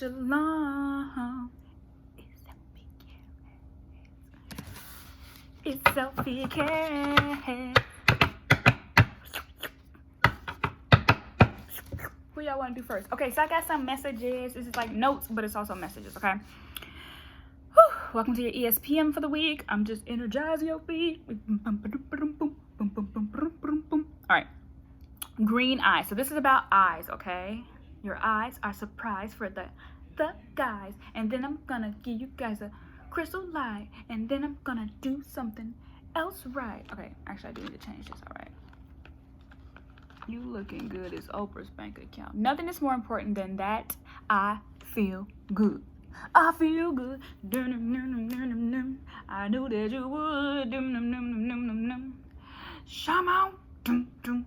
Shalom. It's Sophie Cat. Who y'all want to do first? Okay, so I got some messages. This is like notes, but it's also messages, okay? Whew. Welcome to your ESPM for the week. I'm just energizing your feet. All right. Green eyes. So this is about eyes, okay? Your eyes are surprised for the guys. And then I'm gonna give you guys a crystal light. And then I'm gonna do something else right. Okay, actually I do need to change this, all right? You looking good as Oprah's bank account. Nothing is more important than that. I feel good. I feel good. I knew that you would. Shama,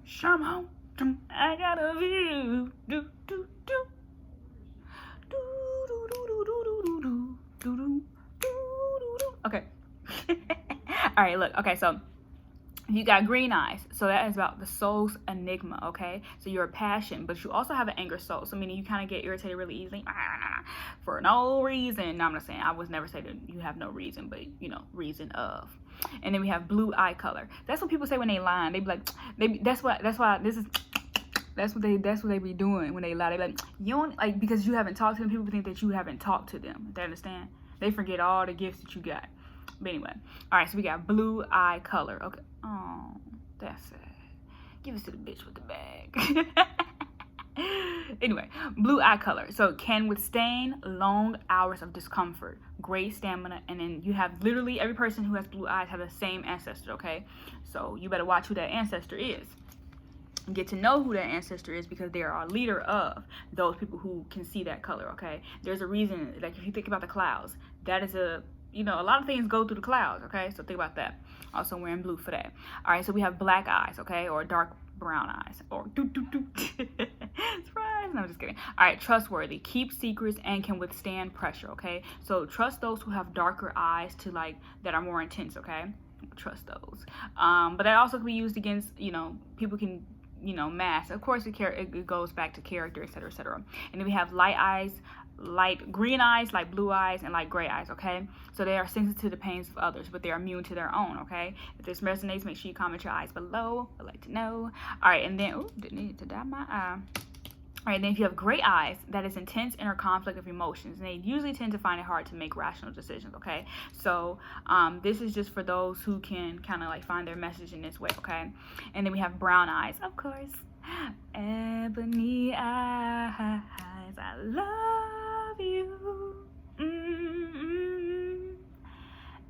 shama, I got a view. Okay. All right, look. Okay, so you got green eyes, so that is about the soul's enigma, okay? So you're a passion, but you also have an anger soul, so meaning you kind of get irritated really easily for no reason. No, I'm not saying, I was never say that you have no reason, but you know, reason of. And then we have blue eye color. That's what people say when they lie. They be like, that's what they be doing when they lie. They be like, you don't, like, because you haven't talked to them, people think that you haven't talked to them. They understand? They forget all the gifts that you got. But anyway, all right, so we got blue eye color. Okay. Oh, that's sad. Give us to the bitch with the bag. Anyway, blue eye color. So can withstand long hours of discomfort, great stamina, and then you have literally every person who has blue eyes have the same ancestor, okay? So you better watch who that ancestor is. Get to know who that ancestor is because they are a leader of those people who can see that color, okay? There's a reason, like if you think about the clouds, that is a, you know, a lot of things go through the clouds, okay? So think about that. Also wearing blue for that. All right, so we have black eyes, okay? Or dark brown eyes. Or surprise. No, I'm just kidding. All right, trustworthy. Keep secrets and can withstand pressure, okay? So trust those who have darker eyes to like, that are more intense, okay? Trust those. But that also can be used against, you know, people can, you know, mask. Of course, it goes back to character, etc., etc. And then we have light eyes, light green eyes, light blue eyes, and light gray eyes, okay? So they are sensitive to the pains of others, but they're immune to their own, okay? If this resonates, make sure you comment your eyes below. I'd like to know. All right, and then, oh, didn't need to dot my eye. All right, then if you have gray eyes, that is intense inner conflict of emotions, and they usually tend to find it hard to make rational decisions, okay? So this is just for those who can kind of like find their message in this way, okay? And then we have brown eyes, of course. Ebony eyes, I love you.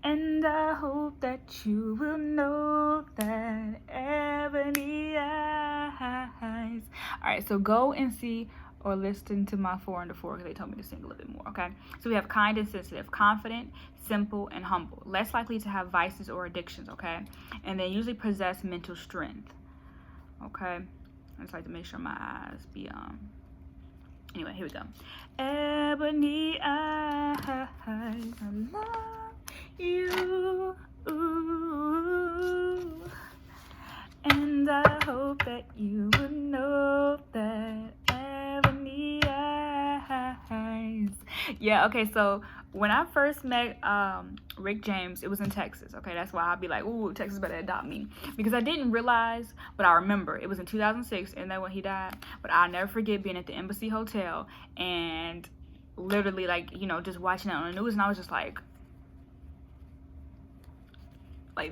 And I hope that you will know that ebony eyes. All right, so go and see or listen to my 4 under 4 because they told me to sing a little bit more, okay? So we have kind and sensitive, confident, simple, and humble. Less likely to have vices or addictions, okay? And they usually possess mental strength, okay? I just like to make sure my eyes be, anyway, here we go. Ebony eyes, I love you, and I hope that you would know that ebony eyes. Yeah, okay, so when I first met Rick James, it was in Texas, okay? That's why I'd be like, ooh, Texas better adopt me. Because I didn't realize, but I remember, it was in 2006, and then when he died, but I'll never forget being at the Embassy Hotel, and literally, like, you know, just watching it on the news, and I was just like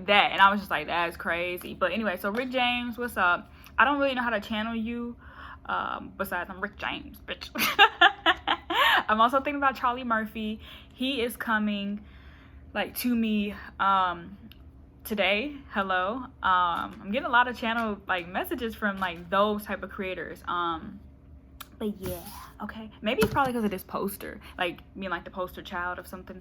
that, and I was just like, that's crazy. But anyway, so Rick James, what's up? I don't really know how to channel you, besides I'm Rick James, bitch. I'm also thinking about Charlie Murphy. He is coming like to me today. Hello. I'm getting a lot of channel like messages from like those type of creators. But yeah, okay, maybe it's probably because of this poster, like being like the poster child of something.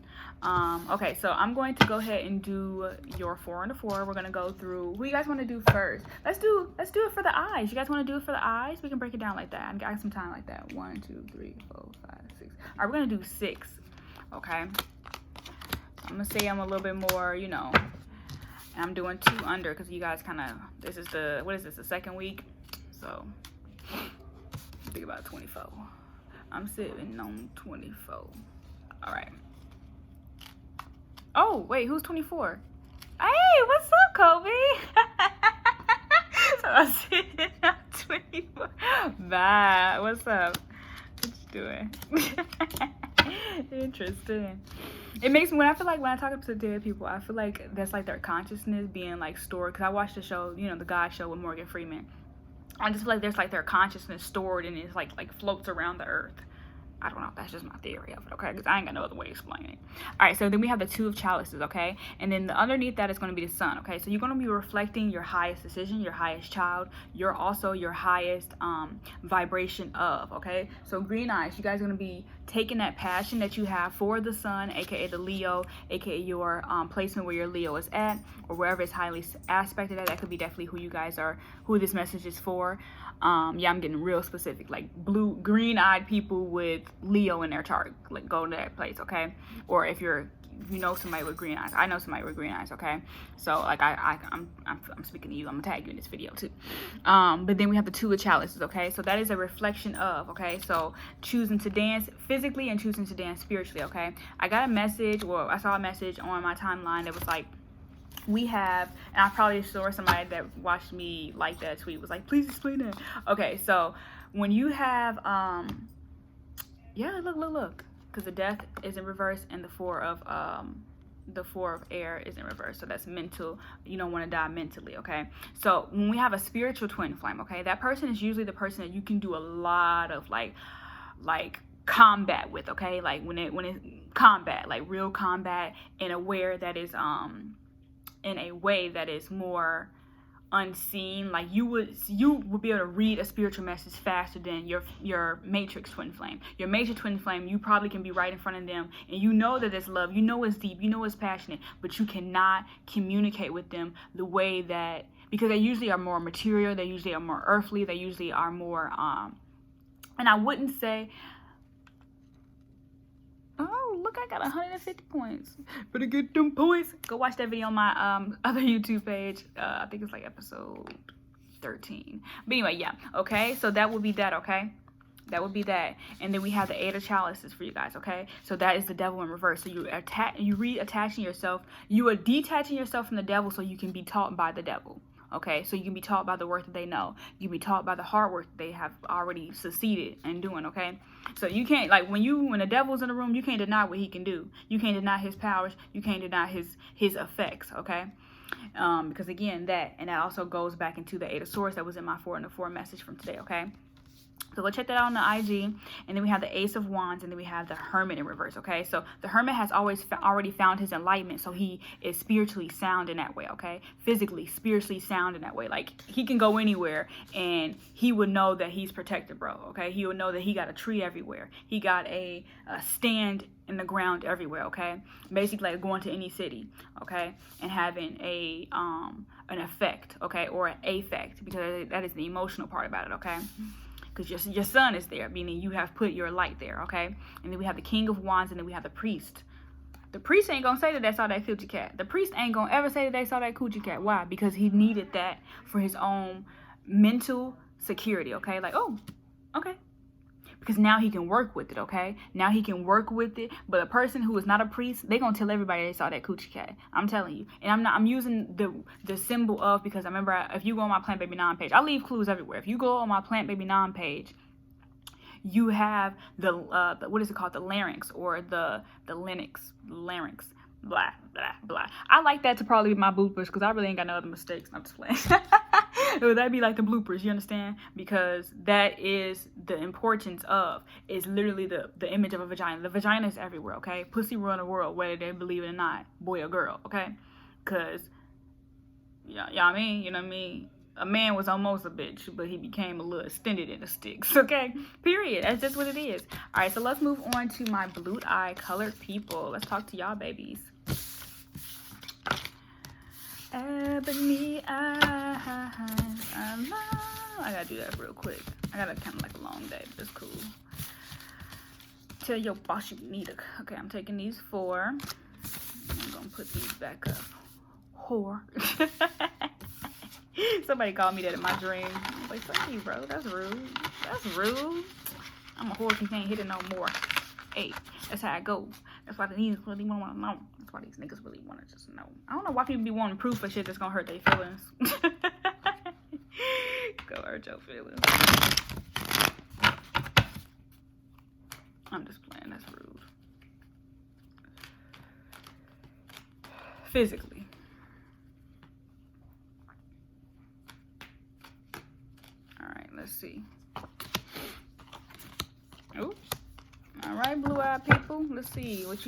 Okay, so I'm going to go ahead and do your 4 under 4. We're gonna go through, what do you guys want to do first? Let's do it for the eyes. You guys want to do it for the eyes? We can break it down like that. I got some time like that. 1 2 3 4 5 6. All right, we're gonna do 6. Okay, so I'm gonna say I'm a little bit more, you know, and I'm doing 2 under because you guys kind of, this is the, what is this, the second week? So think about 24. All I'm sitting on 24. All right. Oh, wait, who's 24? Hey, what's up, Kobe? So I'm sitting on 24. Bye. What's up? What you doing? Interesting. It makes me, when I talk to dead people, I feel like that's like their consciousness being like stored. Because I watched the show, you know, the God Show with Morgan Freeman. I just feel like there's like their consciousness stored and it's like floats around the earth. I don't know. That's just my theory of it, okay? Because I ain't got no other way to explain it. All right, so then we have the Two of Chalices, okay? And then underneath that is going to be the Sun, okay? So you're going to be reflecting your highest decision, your highest child. You're also your highest vibration of, okay? So green eyes, you guys are going to be taking that passion that you have for the Sun, aka the Leo, aka your placement where your Leo is at, or wherever it's highly aspected at. That could be definitely who you guys are, who this message is for. Yeah, I'm getting real specific, like green-eyed people with Leo in their chart, like go to that place, okay? Or if you know somebody with green eyes, I know somebody with green eyes, okay? So like I'm speaking to you. I'm gonna tag you in this video too. But then we have the Two of Chalices, okay? So that is a reflection of, okay? So choosing to dance physically and choosing to dance spiritually, okay? I got a message, or I saw a message on my timeline that was like, we have, and I probably saw somebody that watched me like that tweet was like, please explain that. Okay, so when you have yeah, look, because the Death is in reverse and the four of air is in reverse, so that's mental. You don't want to die mentally, okay? So when we have a spiritual twin flame, okay, that person is usually the person that you can do a lot of like combat with, okay? Like when it combat, like real combat in a way that is in a way that is more unseen. Like you would be able to read a spiritual message faster than your matrix twin flame. Your matrix twin flame, you probably can be right in front of them and you know that it's love, you know it's deep, you know it's passionate, but you cannot communicate with them the way that, because they usually are more material, they usually are more earthly, they usually are more and I wouldn't say, oh, look, I got 150 points. Better get them points. Go watch that video on my other YouTube page. I think it's like episode 13. But anyway, yeah. Okay, so that would be that, okay? That would be that. And then we have the Eight of Chalices for you guys, okay? So that is the devil in reverse. So you reattaching yourself. You are detaching yourself from the devil so you can be taught by the devil. Okay, so you can be taught by the work that they know. You can be taught by the hard work that they have already succeeded in doing, okay? So you can't, like, when the devil's in the room, you can't deny what he can do. You can't deny his powers. You can't deny his effects, okay? Because, again, that also goes back into the Eight of Swords that was in my 4 and the 4 message from today, okay? So go check that out on the IG. And then we have the Ace of Wands, and then we have the Hermit in reverse, okay? So the Hermit has already found his enlightenment, so he is spiritually sound in that way, okay? Physically, spiritually sound in that way. Like, he can go anywhere, and he would know that he's protected, bro, okay? He would know that he got a tree everywhere. He got a stand in the ground everywhere, okay? Basically, like going to any city, okay? And having an effect, okay? Or an affect, because that is the emotional part about it, okay? Because your sun is there, meaning you have put your light there, okay? And then we have the King of Wands, and then we have the Priest. The priest ain't gonna say that they saw that coochie cat. The priest ain't gonna ever say that they saw that coochie cat. Why? Because he needed that for his own mental security, okay? Like, oh, okay. Because now he can work with it, okay? Now he can work with it. But a person who is not a priest, they gonna tell everybody they saw that coochie cat. I'm telling you. And I'm using the symbol of, because I remember if you go on my Plant Baby 9 page, I leave clues everywhere. If you go on my Plant Baby 9 page, you have the what is it called? The larynx, or the larynx. Blah, blah, blah. I like that to probably be my bloopers, because I really ain't got no other mistakes. I'm just playing. That'd be like the bloopers, you understand? Because that is the importance of, is literally the image of a vagina. The vagina is everywhere, okay? Pussy run the world, whether they believe it or not, boy or girl, okay? Because, yeah, you know what I mean? A man was almost a bitch, but he became a little extended in the sticks, okay? Period. That's just what it is. All right, so let's move on to my blue eye colored people. Let's talk to y'all, babies. Ebony eyes, I gotta do that real quick. I got kind of like a long day, but it's cool. Tell your boss you need it. Okay, I'm taking these 4. I'm gonna put these back up. Whore. Somebody called me that in my dream. I was like, fuck you, bro. That's rude. That's rude. I'm a horse, you can't hit it no more. Hey, that's how it goes. That's why these really want to know. That's why these niggas really want to just know. I don't know why people be wanting proof for shit that's gonna hurt their feelings. Go hurt your feelings. I'm just playing, that's rude. Physically. Alright, let's see. Oops. All right, blue-eyed people. Let's see let's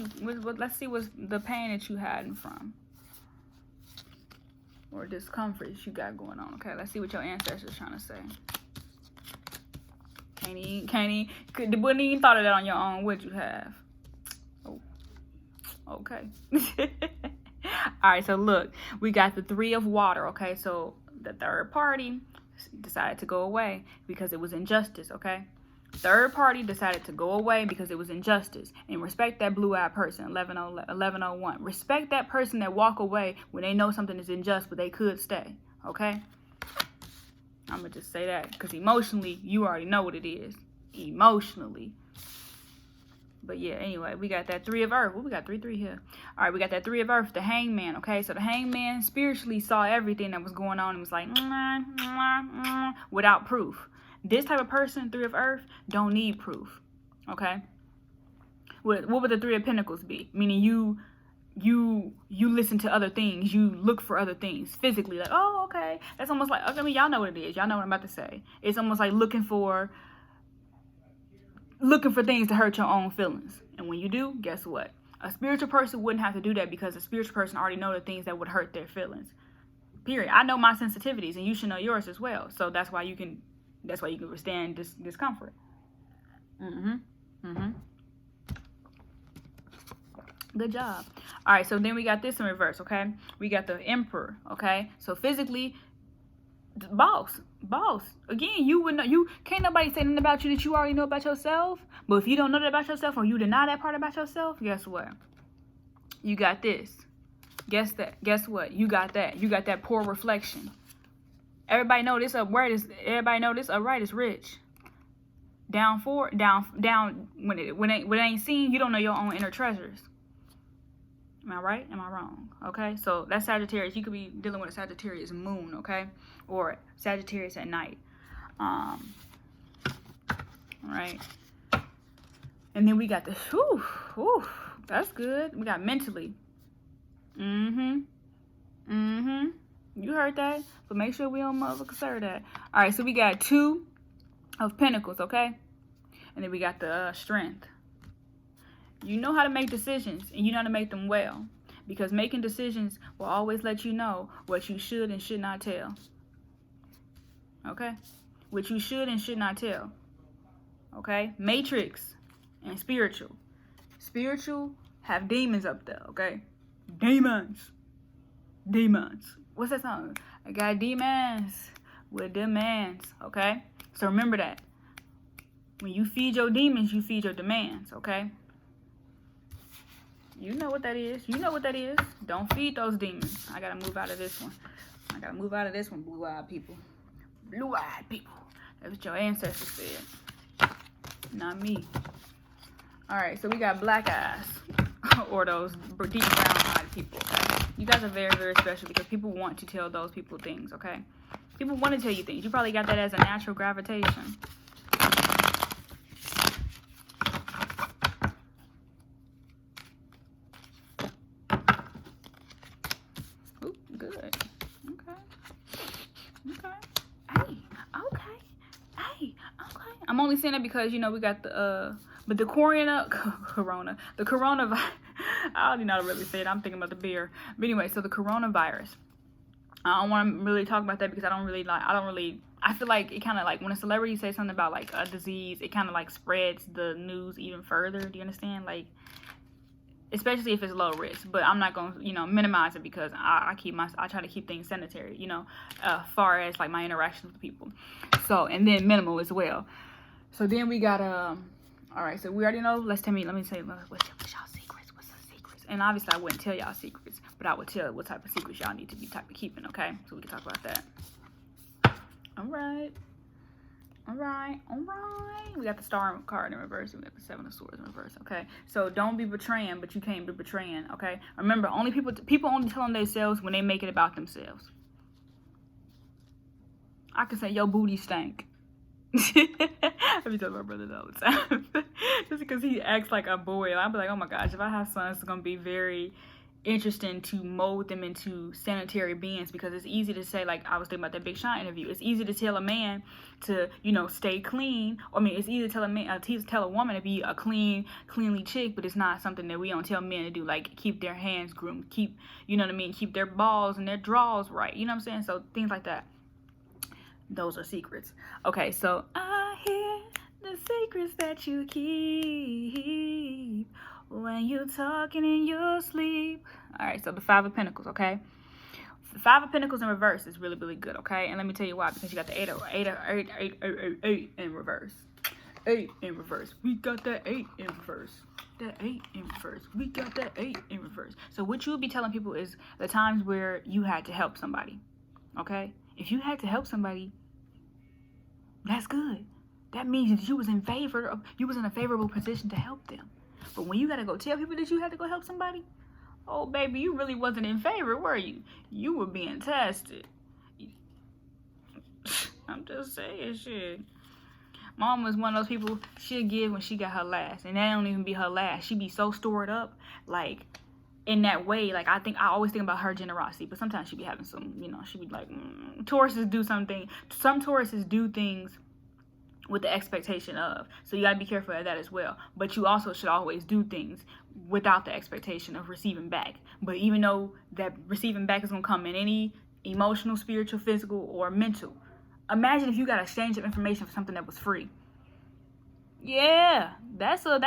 see what's the pain that you hiding from, or discomfort that you got going on. Okay, let's see what your ancestors trying to say. Wouldn't even thought of that on your own, would you have? Oh, okay. All right, so look, we got the 3 of water. Okay, so the third party decided to go away because it was injustice. Okay. Third party decided to go away because it was injustice. And respect that blue-eyed person, 1101. Respect that person that walk away when they know something is unjust, but they could stay. Okay? I'm going to just say that because emotionally, you already know what it is. Emotionally. But yeah, anyway, we got that 3 of earth. Well, we got 3 here. All right, we got that 3 of earth, the hangman. Okay, so the hangman spiritually saw everything that was going on and was like, without proof. This type of person, 3 of earth, don't need proof. Okay? What would the 3 of pentacles be? Meaning you listen to other things. You look for other things physically. Like, oh, okay. That's almost like, I mean, y'all know what it is. Y'all know what I'm about to say. It's almost like looking for things to hurt your own feelings. And when you do, guess what? A spiritual person wouldn't have to do that because a spiritual person already know the things that would hurt their feelings. Period. I know my sensitivities, and you should know yours as well. So that's why you can withstand discomfort. Good job. All right, so then we got this in reverse, okay? We got the emperor, okay? So physically, boss. Again, you would know. You can't nobody say nothing about you that you already know about yourself. But if you don't know that about yourself, or you deny that part about yourself, guess what? You got this. Guess what? You got that. You got that poor reflection. Everybody know this upright is rich. Down when it ain't seen, you don't know your own inner treasures. Am I right? Am I wrong? Okay, so that's Sagittarius. You could be dealing with a Sagittarius moon, okay, or Sagittarius at night. Right. And then we got this. That's good. We got mentally. You heard that, but make sure we don't consider that. All right, so we got 2 of pentacles, okay? And then we got the strength. You know how to make decisions, and you know how to make them well. Because making decisions will always let you know what you should and should not tell. Okay? What you should and should not tell. Okay? Matrix and spiritual. Spiritual have demons up there, okay? Demons. What's that song? I got demons with demands, okay? So remember that. When you feed your demons, you feed your demands, okay? You know what that is. Don't feed those demons. I gotta move out of this one. Blue-eyed people. That's what your ancestors said. Not me. Alright, so we got black eyes. Or those deep brown-eyed people, okay? You guys are very, very special because people want to tell those people things, okay? People want to tell you things. You probably got that as a natural gravitation. Ooh, good. Okay. I'm only saying that because, you know, we got the, but the coronavirus. I don't even know how to really say it. I'm thinking about the beer. But anyway, so the coronavirus. I don't want to really talk about that because I feel like it kind of like when a celebrity says something about like a disease, it kind of like spreads the news even further. Do you understand? Like, especially if it's low risk. But I'm not going to, you know, minimize it because I try to keep things sanitary, you know, far as like my interactions with people. So, and then minimal as well. So then we got, all right, so we already know. Let me say, what's y'all secrets? What's the secrets? And obviously I wouldn't tell y'all secrets, but I would tell what type of secrets y'all need to be keeping, okay? So we can talk about that. All right. All right. We got the Star card in reverse. We got the Seven of Swords in reverse. Okay. So don't be betraying, but you can't be betraying. Okay. Remember, only people only tell on themselves when they make it about themselves. I can say your booty stank. Let me tell my brother all the time. Just because he acts like a boy, and I'll be like, oh my gosh, if I have sons, it's gonna be very interesting to mold them into sanitary beings, because it's easy to say, like I was thinking about that Big Sean interview, it's easy to tell a man to, you know, stay clean. I mean, it's easy to tell a man, tell a woman to be a cleanly chick, but it's not something that we don't tell men to do, like keep their hands groomed, keep, you know what I mean, keep their balls and their drawers right, you know what I'm saying? So things like that. Those are secrets. Okay, so I hear the secrets that you keep when you're talking in your sleep. All right, so the Five of Pentacles, okay? The Five of Pentacles in reverse is really, really good, okay? And let me tell you why, because you got the eight in reverse. 8 in reverse. We got that 8 in reverse. That 8 in reverse. We got that 8 in reverse. So what you'll be telling people is the times where you had to help somebody, okay? If you had to help somebody, that's good. That means that you was in a favorable position to help them. But when you gotta go tell people that you had to go help somebody, oh baby, you really wasn't in favor, were you? You were being tested. I'm just saying shit. Mom was one of those people, she'll give when she got her last. And that don't even be her last. She be so stored up, like, in that way. Like, I always think about her generosity, but sometimes she be having some, you know, she be like, Tauruses do something. Some Tauruses do things with the expectation of. So you gotta be careful of that as well. But you also should always do things without the expectation of receiving back. But even though that receiving back is gonna come in any emotional, spiritual, physical, or mental. Imagine if you got exchange of information for something that was free. Yeah, that's a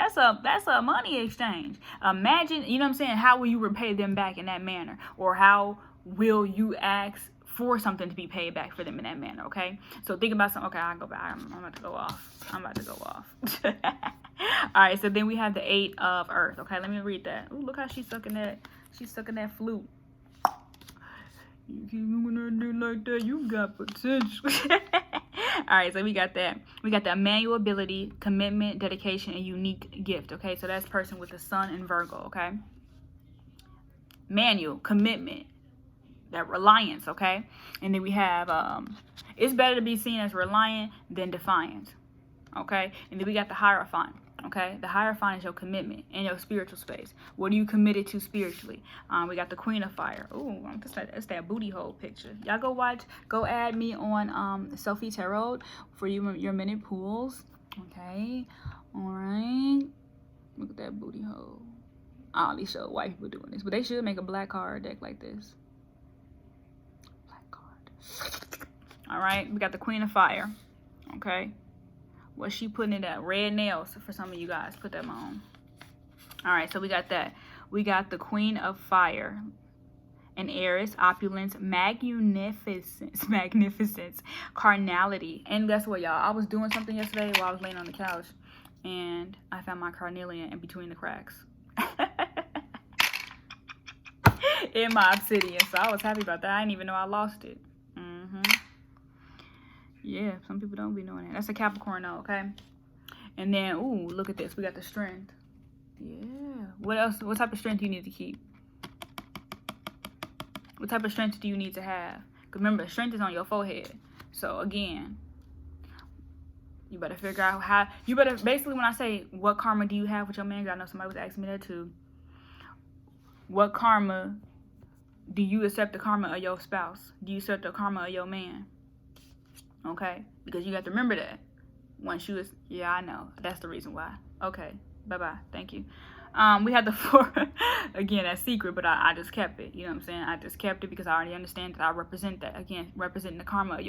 money exchange. Imagine, you know what I'm saying, how will you repay them back in that manner? Or how will you ask for something to be paid back for them in that manner, okay? So think about something. Okay, I'll go back. I'm about to go off. All right, so then we have the 8 of Earth. Okay, let me read that. Ooh, look how she's sucking that flute. You keep doing that like that, you got potential. All right, so we got that. We got the manual ability, commitment, dedication, and unique gift. Okay, so that's person with the Sun in Virgo. Okay, manual, commitment, that reliance. Okay, and then we have it's better to be seen as reliant than defiant. Okay, and then we got the Hierophant. Okay, the Hierophant is your commitment in your spiritual space. What are you committed to spiritually? We got the Queen of Fire. Ooh, that's that booty hole picture. Y'all go add me on Sophie Tarot for your minute pools. Okay, all right. Look at that booty hole. I only show white people doing this, but they should make a black card deck like this. Black card. All right, we got the Queen of Fire. Okay. What's she putting in that? Red nails for some of you guys. Put them on. All right, so we got that. We got the Queen of Fire. An Aries, opulence, magnificence, carnality. And guess what, y'all? I was doing something yesterday while I was laying on the couch, and I found my carnelian in between the cracks. In my obsidian. So I was happy about that. I didn't even know I lost it. Yeah, some people don't be knowing that. That's a Capricorn though, okay? And then, ooh, look at this. We got the strength. Yeah. What else? What type of strength do you need to keep? What type of strength do you need to have? Because remember, strength is on your forehead. So, again, you better figure out how... You better... Basically, when I say, what karma do you have with your man? Because I know somebody was asking me that too. What karma... Do you accept the karma of your spouse? Do you accept the karma of your man? Okay, because you got to remember that once you was, yeah, I know, that's the reason why. Okay, bye-bye, thank you. We had the 4, again, that's secret, but I just kept it, you know what I'm saying? I just kept it because I already understand that I represent that, again, representing the karma of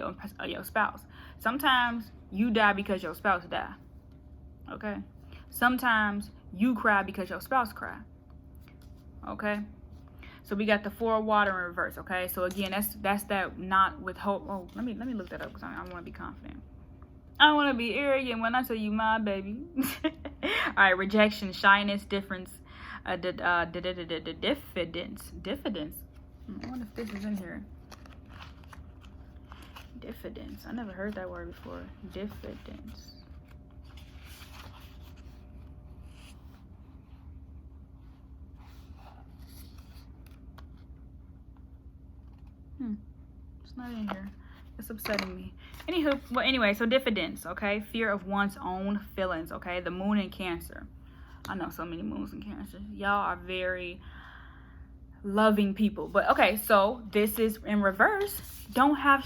your spouse. Sometimes you die because your spouse die, okay? Sometimes you cry because your spouse cry, okay? So we got the 4 water in reverse, okay? So again, that's that not with hope. Oh, let me look that up because I want to be confident. I don't want to be arrogant when I say you my baby. All right, rejection, shyness, diffidence. Diffidence. I wonder if this is in here. Diffidence. I never heard that word before. Diffidence. It's not in here. It's upsetting me. Anywho, well, anyway, so diffidence, okay? Fear of one's own feelings, okay? The moon in Cancer. I know so many moons in Cancer. Y'all are very loving people. But okay, so this is in reverse. Don't have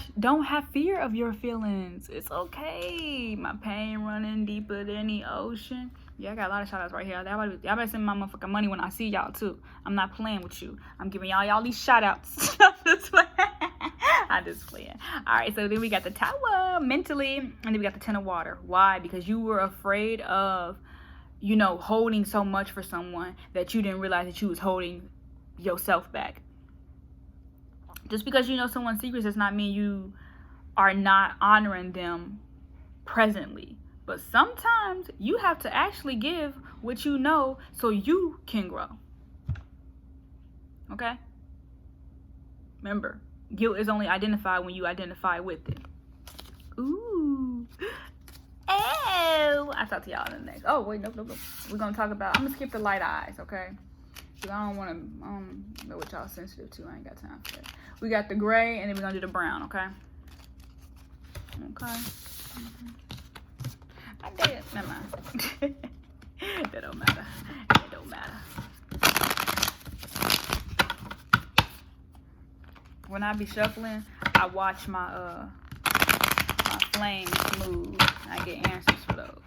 fear of your feelings. It's okay. My pain running deeper than the ocean. Yeah, I got a lot of shout outs right here. Y'all better send my motherfucking money when I see y'all too. I'm not playing with you. I'm giving y'all these shout outs. I'm just playing. Alright, so then we got the Tower mentally, and then we got the Ten of Water. Why? Because you were afraid of, you know, holding so much for someone that you didn't realize that you was holding yourself back. Just because you know someone's secrets does not mean you are not honoring them presently. But sometimes you have to actually give what you know so you can grow. Okay? Remember, guilt is only identified when you identify with it. Ooh. Oh. I'll talk to y'all in the next. Oh, wait, nope. We're going to talk about, I'm going to skip the light eyes, okay? Because I don't know what y'all sensitive to. I ain't got time for that. We got the gray, and then we're going to do the brown, okay? Okay. I did. Never mind. That don't matter. It don't matter. When I be shuffling, I watch my flames move. I get answers for those.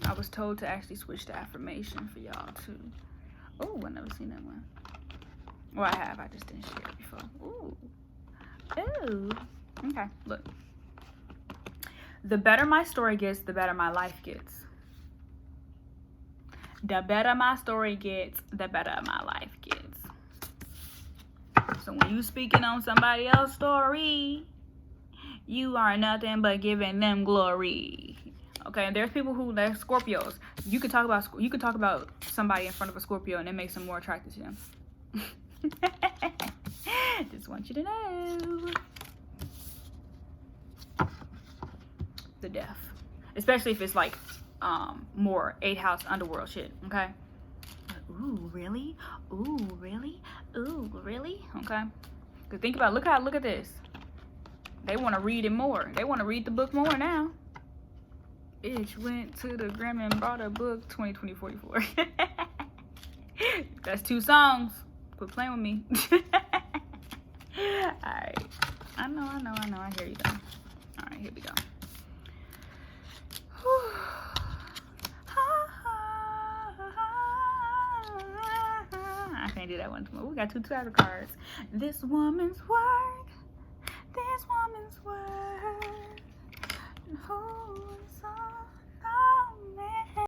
I was told to actually switch to affirmation for y'all too. Oh, I've never seen that one. Well, I have. I just didn't share it before. Ooh. Ooh. Okay, look. The better my story gets, the better my life gets. The better my story gets, the better my life gets. So when you speaking on somebody else's story, you are nothing but giving them glory. Okay, and there's people who, they're Scorpios. You could talk about somebody in front of a Scorpio and it makes them more attracted to them. Just want you to know. The death, especially if it's like more 8th house underworld shit. Okay. Ooh, really? Ooh, really? Ooh, really? Okay. Cause think about it. Look at this. They want to read it more. They want to read the book more now. Bitch went to the Grammy and brought a book. 2020-44. That's 2 songs. Quit playing with me. All right. I know. I hear you though. All right, here we go. I can't do that one tomorrow. We got 2 tarot cards. This woman's work. This woman's work.